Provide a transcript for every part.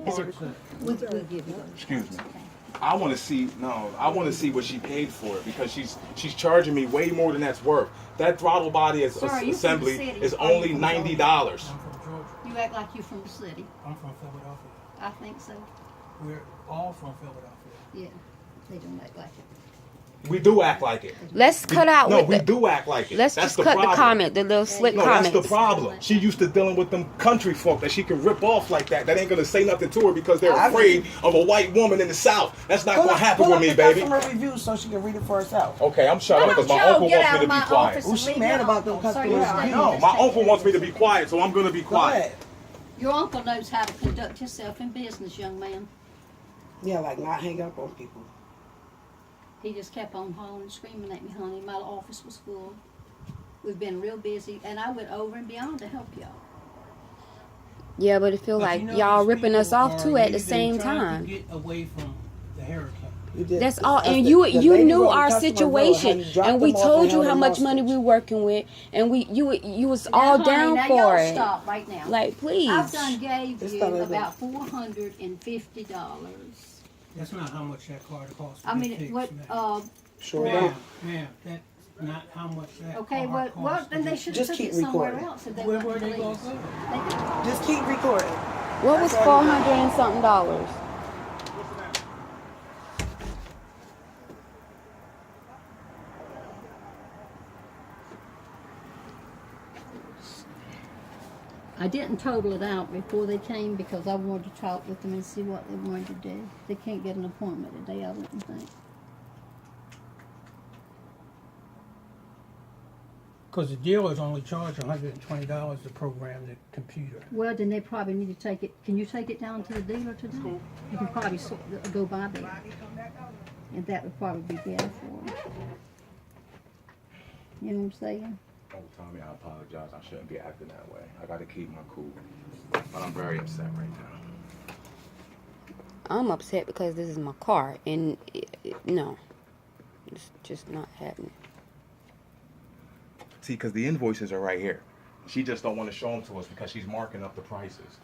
Is it parts that? we'll give you those. Excuse me. I want to see what she paid for it, because she's charging me way more than that's worth. That throttle body Sir, are you from the assembly city? is Are you only from $90. I'm from Georgia. You act like you're from the city. I'm from Philadelphia. I think so. We're all from Philadelphia. Yeah, they don't act like it. We do act like it. Let's cut out No, with we the, do act like it. let's That's just the cut problem. the comment, the little slick No, comments. that's the problem. She used to dealing with them country folk that she can rip off like that. That ain't gonna say nothing to her because they're afraid of a white woman in the South. That's not gonna happen with me, baby. Customer reviews so she can read it for herself. Okay, I'm shut up because my uncle wants me to be quiet. Well, she mad about them customers. No, my uncle wants me to be quiet, so I'm gonna be Go quiet. ahead. Your uncle knows how to conduct himself in business, young man. Yeah, like not hang up on people. He just kept on hollering and screaming at me, honey. My office was full. We've been real busy, and I went over and beyond to help y'all. Yeah, but it feel But like you know y'all these ripping us people off are too at the leaving, same trying to time. get away from the hurricane. You did- That's all, that's and the- you the you lady knew wrote the our customer bill, situation, how you dropped and we them off told and you held how them much money hostage. we working with, and you was Now, all honey, down now for y'all it. Stop right now. Like, please. I've done gave It's you not like about $450. That's not how much that car cost. I mean, what? Sure Ma'am, don't. ma'am, that's not how much that Okay, car well, cost. then they should have Just took keep it somewhere recording. else if they Where weren't were they gonna police. go? They could- Just keep recording. What was That's all you $400 and something dollars? I didn't total it out before they came because I wanted to talk with them and see what they wanted to do. They can't get an appointment today, I wouldn't think. Because the dealers only charge $120 to program the computer. Well, then they probably need to take it. Can you take it down to the dealer today? You can probably go by there. And that would probably be better for them. You know what I'm saying? Oh, Tommy, I apologize. I shouldn't be acting that way. I gotta keep my cool. But I'm very upset right now. I'm upset because this is my car, and no, it's just not happening. See, because the invoices are right here. She just don't want to show them to us because she's marking up the prices.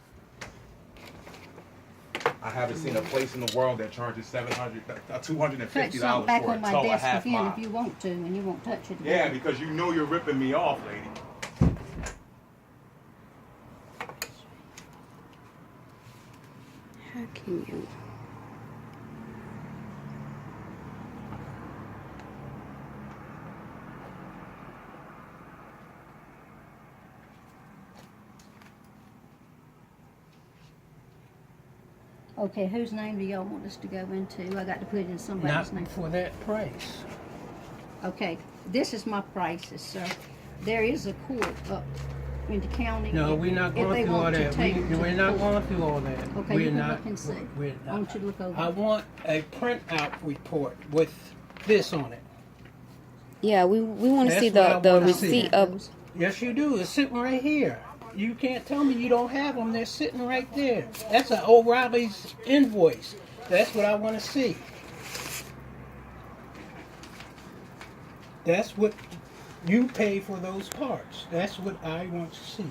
I haven't seen a place in the world that charges $250 Put something back for a on my tow a desk half again mile. if you want to, and you won't touch it again. Yeah, because you know you're ripping me off, lady. How can you? Okay, whose name do y'all want us to go into? I got to put it in somebody's name. Not for that price. Okay, this is my prices, sir. There is a court up in the county. No, we're not if going they through all want to that. take it to We're the not court. going through all that. Okay, we're you can not, look and see. We're I want you to look over. I want a printout report with this on it. Yeah, we want to That's see what I the wanna see. receipt of. Yes, you do. It's sitting right here. You can't tell me you don't have them. They're sitting right there. That's an O'Reilly's invoice. That's what I want to see. That's what you pay for those parts. That's what I want to see.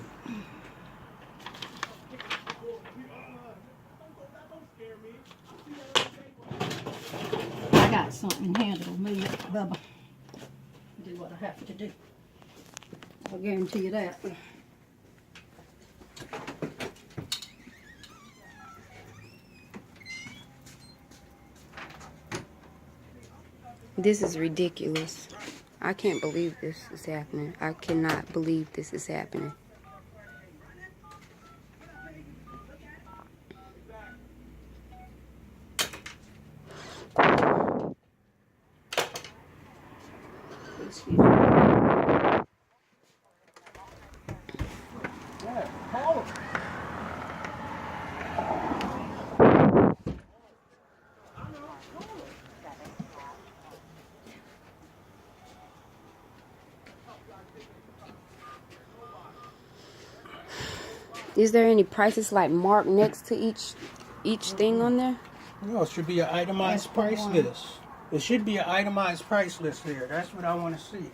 I got something in hand that'll move it, Bubba. Do what I have to do. I'll guarantee you that. This is ridiculous. I can't believe this is happening. I cannot believe this is happening. Excuse me. Is there any prices like marked next to each thing on there? No, it should be an itemized That's the price one. list. It should be an itemized price list there. That's what I want to see.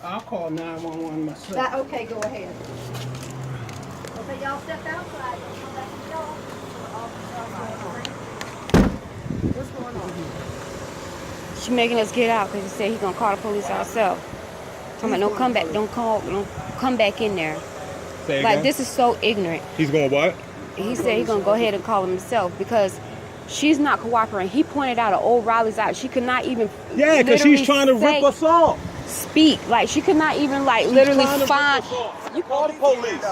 I'll call 911 myself. Okay, go ahead. Okay, y'all step outside. Come back in the yard. What's going on? She making us get out because he said he gonna call the police ourselves. Talking about, don't come back, don't come back in there. Say Like, again? this is so ignorant. He's going what? He said he's gonna go ahead and call him himself because she's not cooperating. He pointed out an old Riley's out. She could not even Yeah, because literally she's trying to say- rip us off. speak. Like, she could not even like She's literally trying to find. rip us off. You Call the police.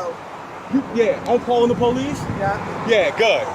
Yeah, I'm calling the police? Yeah. Yeah, good.